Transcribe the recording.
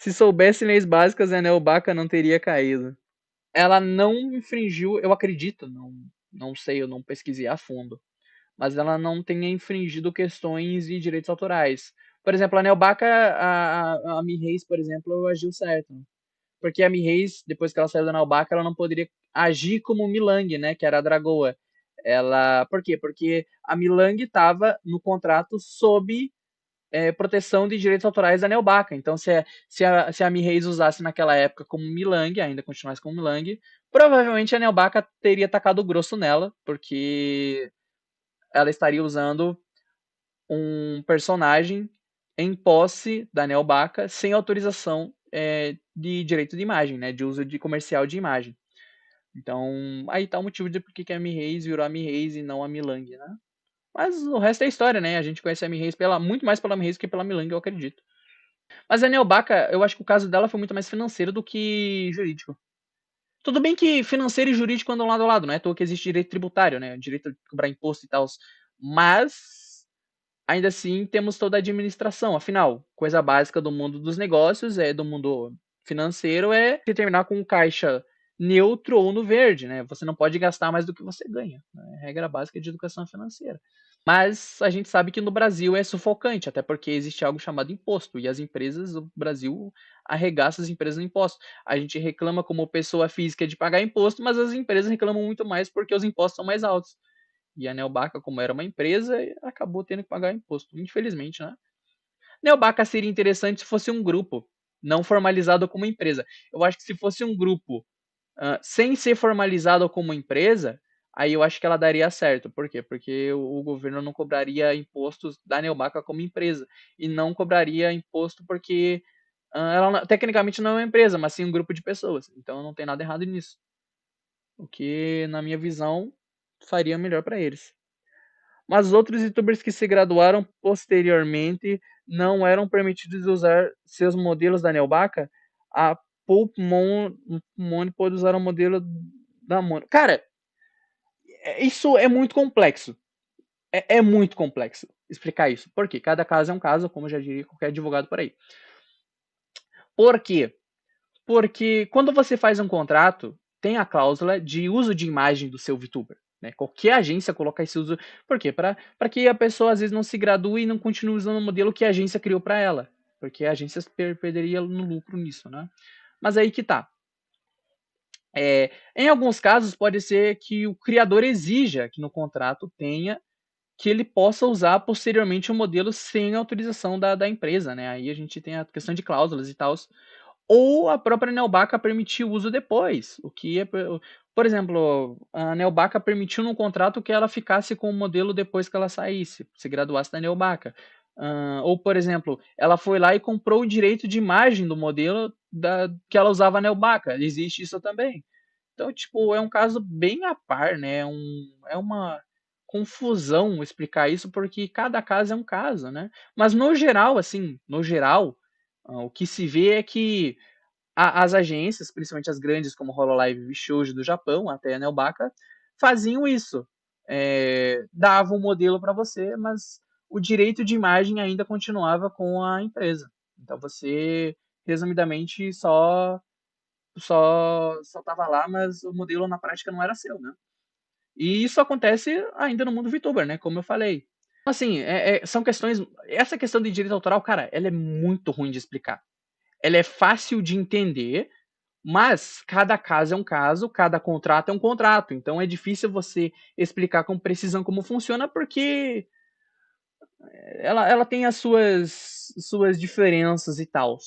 Se soubesse leis básicas, a Neo Baka não teria caído. Ela não infringiu, eu acredito, não sei, eu não pesquisei a fundo, mas ela não tenha infringido questões de direitos autorais. Por exemplo, a Neo Baka, a Mi Reis, por exemplo, agiu certo. Porque a Mi Reis, depois que ela saiu da Neo Baka, ela não poderia agir como Milang, né, que era a Dragoa. Por quê? Porque a Milang estava no contrato sob proteção de direitos autorais da Neobaca. Então, se a Mi Reis usasse naquela época como Milang, ainda continuasse como Milang, provavelmente a Neobaca teria tacado grosso nela, porque ela estaria usando um personagem em posse da Neobaca sem autorização de direito de imagem, né, de uso de comercial de imagem. Então, aí tá o motivo de por que a Mi Reis virou a Mi Reis e não a Milang, né? Mas o resto é história, né? A gente conhece a Mi Reis muito mais pela Mi Reis que pela Milang, eu acredito. Mas a Neobaca, eu acho que o caso dela foi muito mais financeiro do que jurídico. Tudo bem que financeiro e jurídico andam lado a lado, não é à toa que existe direito tributário, né? Direito de cobrar imposto e tal. Mas, ainda assim, temos toda a administração. Afinal, coisa básica do mundo dos negócios, do mundo financeiro, é determinar com caixa neutro ou no verde, né? Você não pode gastar mais do que você ganha. Né? Regra básica de educação financeira. Mas a gente sabe que no Brasil é sufocante, até porque existe algo chamado imposto, e as empresas, o Brasil arregaça as empresas no imposto. A gente reclama como pessoa física de pagar imposto, mas as empresas reclamam muito mais porque os impostos são mais altos. E a Neobaca, como era uma empresa, acabou tendo que pagar imposto, infelizmente, né? Neobaca seria interessante se fosse um grupo, não formalizado como empresa. Eu acho que se fosse um grupo sem ser formalizado como empresa, aí eu acho que ela daria certo. Por quê? Porque o governo não cobraria impostos da Neobaca como empresa. E não cobraria imposto porque ela tecnicamente não é uma empresa, mas sim um grupo de pessoas. Então não tem nada errado nisso. O que, na minha visão, faria melhor para eles. Mas outros youtubers que se graduaram posteriormente não eram permitidos usar seus modelos da Neobaca. A Pulp Money pode usar o modelo da Mono. Cara, isso é muito complexo. É muito complexo explicar isso. Por quê? Cada caso é um caso, como já diria qualquer advogado por aí. Por quê? Porque quando você faz um contrato, tem a cláusula de uso de imagem do seu VTuber. Né? Qualquer agência coloca esse uso. Por quê? Para que a pessoa às vezes não se gradue e não continue usando o modelo que a agência criou para ela. Porque a agência perderia no lucro nisso. Né? Mas aí que tá. Em alguns casos, pode ser que o criador exija que no contrato tenha que ele possa usar posteriormente o modelo sem autorização da empresa. Né? Aí a gente tem a questão de cláusulas e tal. Ou a própria Neobaca permitiu o uso depois. O que é, por exemplo, a Neobaca permitiu num contrato que ela ficasse com o modelo depois que ela saísse, se graduasse da Neobaca. Ou, por exemplo, ela foi lá e comprou o direito de imagem do modelo que ela usava a Neobaca. Existe isso também. Então, tipo, é um caso bem à par, né? É uma confusão explicar isso, porque cada caso é um caso, né? Mas no geral, assim, no geral, o que se vê é que as agências, principalmente as grandes como Hololive e Shoujo do Japão, até a Neobaca, faziam isso. Davam um modelo para você, mas o direito de imagem ainda continuava com a empresa. Então você, resumidamente, só estava lá, mas o modelo na prática não era seu, né? E isso acontece ainda no mundo VTuber, né? Como eu falei. Assim, são questões. Essa questão de direito autoral, cara, ela é muito ruim de explicar. Ela é fácil de entender, mas cada caso é um caso, cada contrato é um contrato. Então é difícil você explicar com precisão como funciona, porque ela tem as suas diferenças e tal.